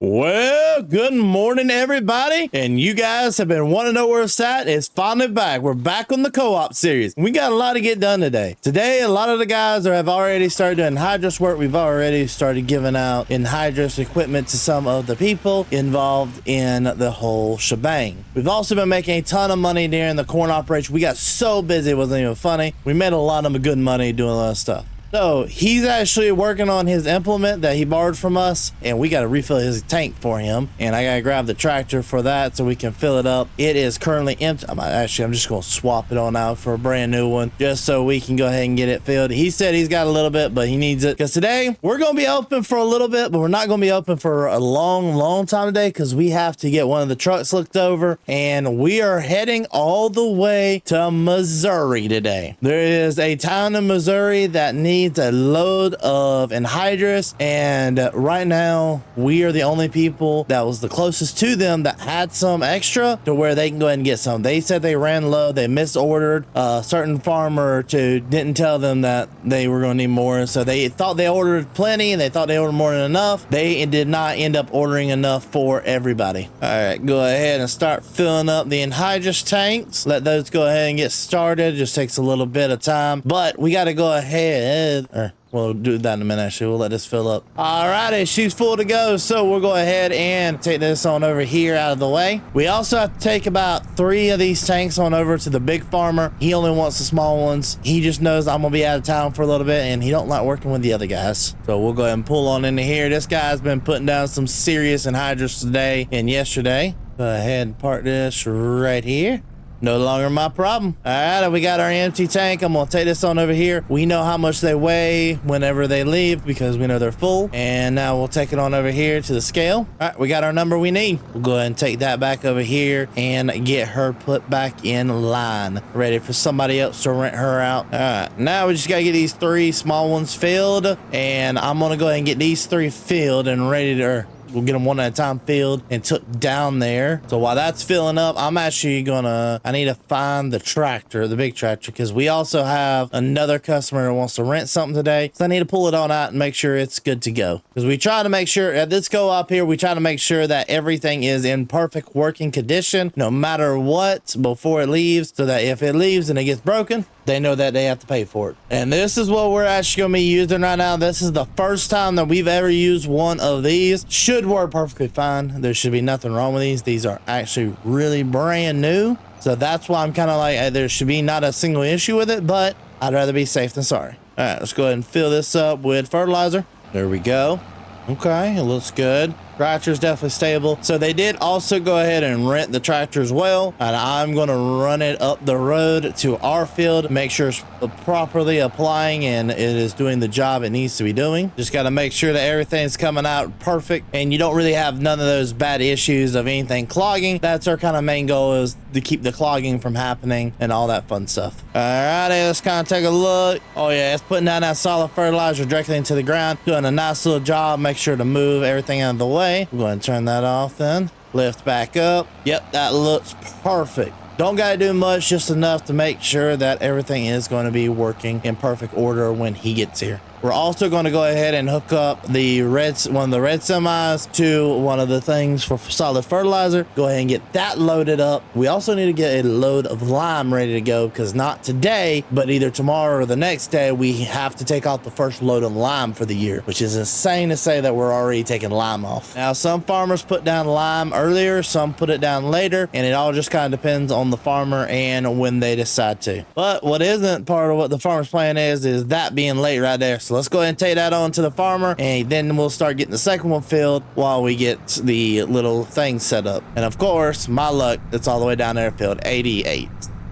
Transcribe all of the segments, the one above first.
Well, good morning, everybody. And you guys have been wanting to know where it's at. It's finally back. We're back on the co-op series. We got a lot to get done today. Today, a lot of the guys have already started doing hydrous work. We've already started giving out hydrous equipment to some of the people involved in the whole shebang. We've also been making a ton of money during the corn operation. We got so busy, it wasn't even funny. We made a lot of good money doing a lot of stuff. So he's actually working on his implement that he borrowed from us, and we got to refill his tank for him. And I got to grab the tractor for that so we can fill it up. It is currently empty. I'm just going to swap it on out for a brand new one just so we can go ahead and get it filled. He said he's got a little bit, but he needs it because today we're going to be open for a little bit, but we're not going to be open for a long time today because we have to get one of the trucks looked over, and we are heading all the way to Missouri today. There is a town in Missouri that needs a load of anhydrous, and right now we are the only people that was the closest to them that had some extra to where they can go ahead and get some. They said they ran low, they misordered. A certain farmer didn't tell them that they were going to need more, so they thought they ordered plenty and they thought they ordered more than enough. They did not end up ordering enough for everybody. All right, go ahead and start filling up the anhydrous tanks. Let those go ahead and get started. It just takes a little bit of time, but we got to go ahead. We'll do that in a minute. Actually, we'll let this fill up. All righty, she's full to go, so we'll go ahead and take this on over here out of the way. We also have to take about 3 of these tanks on over to the big farmer. He only wants the small ones. He just knows I'm gonna be out of town for a little bit, and he don't like working with the other guys. So we'll go ahead and pull on into here. This guy's been putting down some serious anhydrous today and yesterday. Go ahead and park this right here. No longer my problem. All right, we got our empty tank. I'm gonna take this on over here. We know how much they weigh whenever they leave because we know they're full. And now we'll take it on over here to the scale. All right, we got our number we need. We'll go ahead and take that back over here and get her put back in line, ready for somebody else to rent her out. All right, now we just gotta get these 3 small ones filled, and I'm gonna go ahead and get these 3 filled and ready to. We'll get them one at a time filled and took down there. So while that's filling up, I need to find the tractor, the big tractor, because we also have another customer that wants to rent something today. So I need to pull it on out and make sure it's good to go. Because we try to make sure, at this co-op here, we try to make sure that everything is in perfect working condition, no matter what, before it leaves, so that if it leaves and it gets broken, they know that they have to pay for it. And this is what we're actually going to be using right now. This is the first time that we've ever used one of these. Should work perfectly fine. There should be nothing wrong with these. These are actually really brand new. So that's why I'm kind of like, there should be not a single issue with it, but I'd rather be safe than sorry. All right, let's go ahead and fill this up with fertilizer. There we go. Okay, it looks good. Tractor is definitely stable. So they did also go ahead and rent the tractor as well, and I'm going to run it up the road to our field, make sure it's properly applying and it is doing the job it needs to be doing. Just got to make sure that everything's coming out perfect and you don't really have none of those bad issues of anything clogging. That's our kind of main goal, is to keep the clogging from happening and all that fun stuff. All right, let's kind of take a look. Oh yeah, it's putting down that solid fertilizer directly into the ground, doing a nice little job. Make sure to move everything out of the way. We're going to turn that off then. Lift back up. Yep, that looks perfect. Don't got to do much, just enough to make sure that everything is going to be working in perfect order when he gets here. We're also going to go ahead and hook up one of the red semis to one of the things for solid fertilizer. Go ahead and get that loaded up. We also need to get a load of lime ready to go, because not today, but either tomorrow or the next day, we have to take off the first load of lime for the year, which is insane to say that we're already taking lime off. Now, some farmers put down lime earlier, some put it down later, and it all just kind of depends on the farmer and when they decide to. But what isn't part of what the farmer's plan is that being late right there. So let's go ahead and take that on to the farmer, and then we'll start getting the second one filled while we get the little thing set up. And of course, my luck, it's all the way down there filled 88.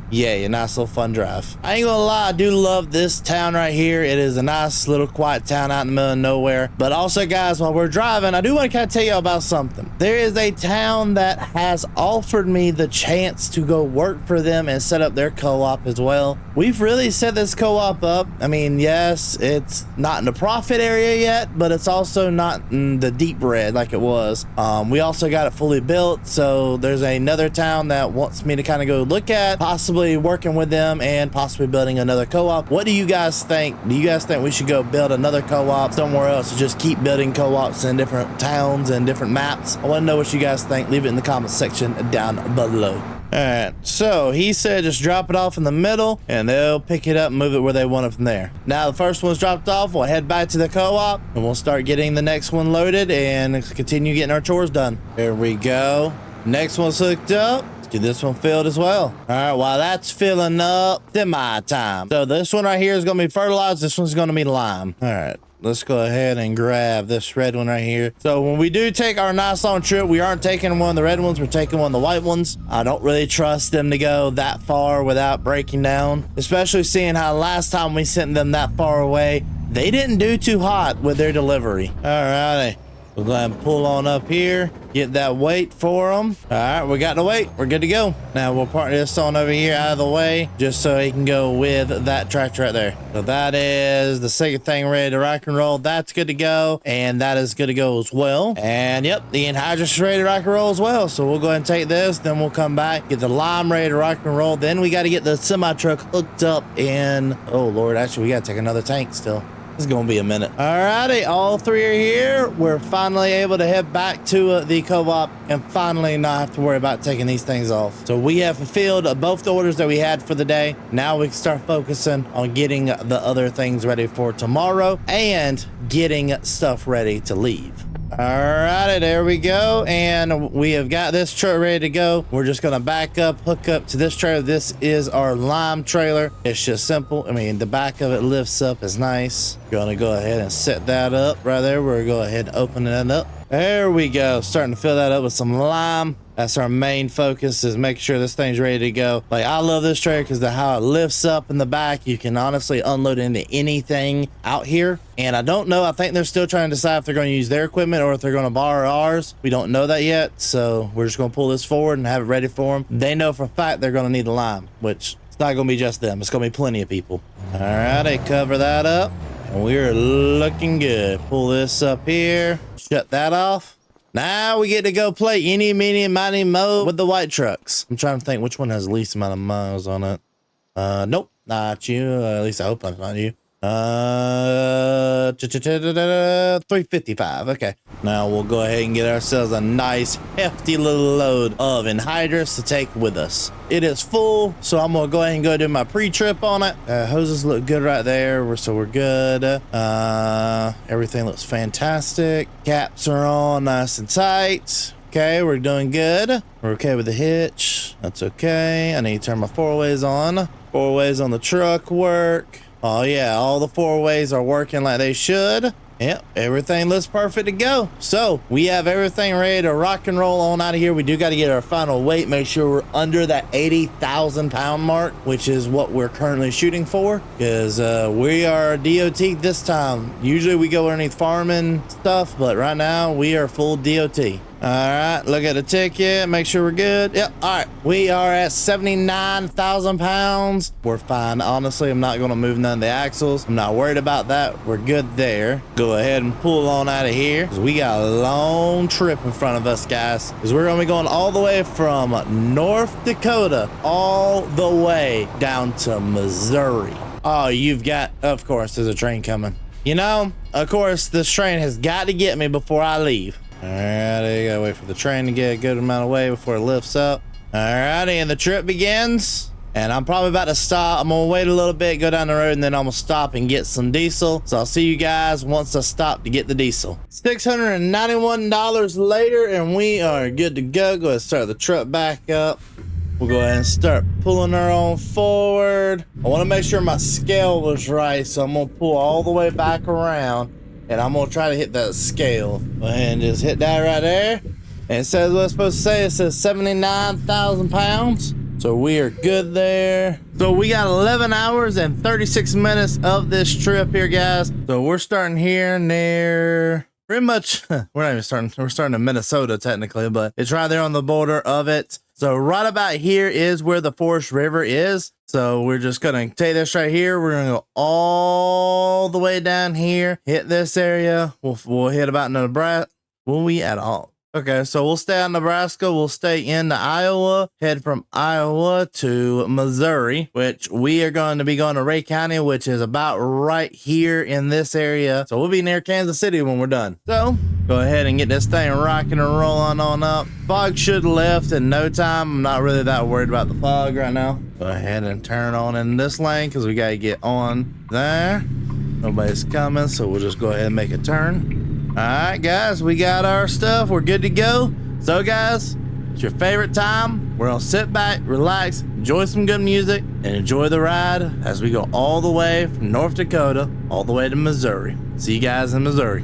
Yay, a nice little fun drive. I ain't gonna lie, I do love this town right here. It is a nice little quiet town out in the middle of nowhere. But also, guys, while we're driving, I do want to kind of tell you about something. There is a town that has offered me the chance to go work for them and set up their co-op as well. We've really set this co-op up. I mean, yes, it's not in the profit area yet, but it's also not in the deep red like it was. We also got it fully built, so there's another town that wants me to kind of go look at, possibly possibly working with them and possibly building another co-op. What do you guys think? Do you guys think we should go build another co-op somewhere else, or just keep building co-ops in different towns and different maps? I want to know what you guys think. Leave it in the comment section down below. All right, so he said just drop it off in the middle and they'll pick it up and move it where they want it from there. Now the first one's dropped off, we'll head back to the co-op and we'll start getting the next one loaded and continue getting our chores done. There we go. Next one's hooked up. Let's get this one filled as well. All right, while that's filling up, semi time. So this one right here is gonna be fertilized. This one's gonna be lime. All right. Let's go ahead and grab this red one right here. So when we do take our nice long trip, we aren't taking one of the red ones, we're taking one of the white ones. I don't really trust them to go that far without breaking down, especially seeing how last time we sent them that far away, they didn't do too hot with their delivery. All righty. We'll go ahead and pull on up here, get that weight for them. All right, we got the weight. We're good to go. Now we'll part this on over here out of the way just so he can go with that tractor right there. So that is the second thing ready to rock and roll. That's good to go. And that is good to go as well. And yep, the anhydrous is ready to rock and roll as well. So we'll go ahead and take this. Then we'll come back, get the lime ready to rock and roll. Then we got to get the semi truck hooked up in. Oh Lord, actually we got to take another tank still. It's gonna be a minute. Alrighty, all three are here. We're finally able to head back to the co-op and finally not have to worry about taking these things off. So we have fulfilled both the orders that we had for the day. Now we can start focusing on getting the other things ready for tomorrow and getting stuff ready to leave. Alrighty, there we go, and we have got this truck ready to go. We're just gonna back up, hook up to this trailer. This is our lime trailer. It's just simple. I mean, the back of it lifts up, is nice. Gonna go ahead and set that up right there. We're gonna go ahead and open it up. There we go, starting to fill that up with some lime. That's our main focus, is make sure this thing's ready to go. Like, I love this trailer because of how it lifts up in the back. You can honestly unload into anything out here. And I don't know, I think they're still trying to decide if they're going to use their equipment or if they're going to borrow ours. We don't know that yet. So we're just going to pull this forward and have it ready for them. They know for a fact they're going to need the lime, which it's not going to be just them. It's going to be plenty of people. All right, they cover that up. And we're looking good. Pull this up here, shut that off. Now we get to go play eeny, meeny, miny, mo with the white trucks. I'm trying to think which one has the least amount of miles on it. Nope, not you. At least I hope that's not you. 355. Okay. Now we'll go ahead and get ourselves a nice hefty little load of anhydrous to take with us. It is full, so I'm gonna go ahead and go do my pre-trip on it. Hoses look good right there, so we're good. Everything looks fantastic. Caps are on nice and tight. Okay, we're doing good. We're okay with the hitch. That's okay. I need to turn my four ways on. Four ways on the truck work. Oh yeah, all the four ways are working like they should. Yep, everything looks perfect to go. So we have everything ready to rock and roll on out of here. We do got to get our final weight, make sure we're under that 80,000 pound mark, which is what we're currently shooting for, because we are DOT this time. Usually we go underneath farming stuff, but right now we are full DOT. All right, look at the ticket, make sure we're good. Yep, all right, we are at 79,000 pounds. We're fine. Honestly, I'm not gonna move none of the axles. I'm not worried about that. We're good there. Go ahead and pull on out of here, because we got a long trip in front of us, guys, because we're gonna be going all the way from North Dakota all the way down to Missouri. Oh, you've got, of course, there's a train coming. You know, of course, this train has got to get me before I leave. Alrighty, gotta wait for the train to get a good amount of weight before it lifts up. Alrighty, and the trip begins. And I'm probably about to stop. I'm gonna wait a little bit, go down the road, and then I'm gonna stop and get some diesel. So I'll see you guys once I stop to get the diesel. $691 later, and we are good to go. Go ahead and start the truck back up. We'll go ahead and start pulling her on forward. I want to make sure my scale was right, so I'm gonna pull all the way back around. And I'm gonna try to hit that scale. Go ahead and just hit that right there. And it says what it's supposed to say. It says 79,000 pounds. So we are good there. So we got 11 hours and 36 minutes of this trip here, guys. So we're starting here near, pretty much, we're not even starting, we're starting in Minnesota technically, but it's right there on the border of it. So right about here is where the Forest River is. So we're just gonna take this right here. We're gonna go all the way down here, hit this area. We'll hit about Nebraska. Will we at all? Okay, so we'll stay out in Nebraska. We'll stay into Iowa, head from Iowa to Missouri, which we are going to be going to Ray County, which is about right here in this area. So we'll be near Kansas City when we're done. So go ahead and get this thing rocking and rolling on up. Fog should have left in no time. I'm not really that worried about the fog right now. Go ahead and turn on in this lane because we got to get on there. Nobody's coming, so we'll just go ahead and make a turn. All right, guys, we got our stuff. We're good to go. So, guys, it's your favorite time. We're gonna sit back, relax, enjoy some good music, and enjoy the ride as we go all the way from North Dakota all the way to Missouri. See you guys in Missouri.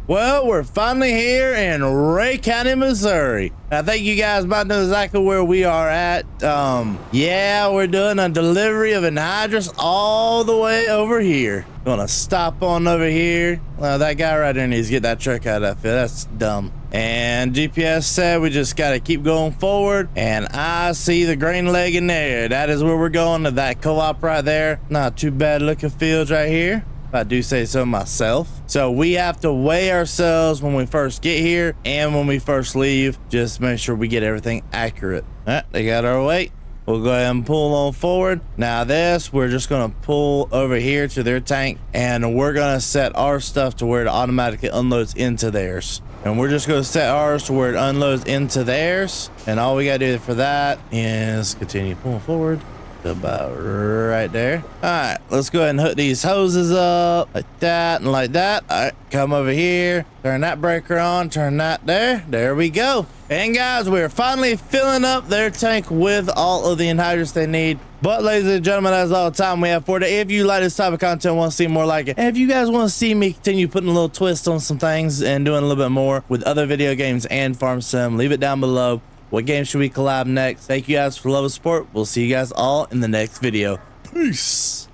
Well, we're finally here in Ray County, Missouri. I think you guys might know exactly where we are at. Yeah, we're doing a delivery of anhydrous all the way over here. Gonna stop on over here. Well, that guy right there needs to get that truck out of that field. That's dumb. And GPS said we just got to keep going forward. And I see the green leg in there. That is where we're going, to that co-op right there. Not too bad looking fields right here, if I do say so myself. So we have to weigh ourselves when we first get here and when we first leave. Just make sure we get everything accurate. All right, they got our weight. We'll go ahead and pull on forward. Now this, we're just gonna pull over here to their tank, and we're gonna set our stuff to where it automatically unloads into theirs. And we're just gonna set ours to where it unloads into theirs. And all we gotta do for that is continue pulling forward. About right there. All right, let's go ahead and hook these hoses up like that and like that. All right, come over here, turn that breaker on, turn that there we go. And guys, we're finally filling up their tank with all of the anhydrous they need. But ladies and gentlemen, that's all the time we have for today. If you like this type of content, want to see more like it, and if you guys want to see me continue putting a little twist on some things and doing a little bit more with other video games and farm sim, leave it down below. What game should we collab next? Thank you guys for love and support. We'll see you guys all in the next video. Peace.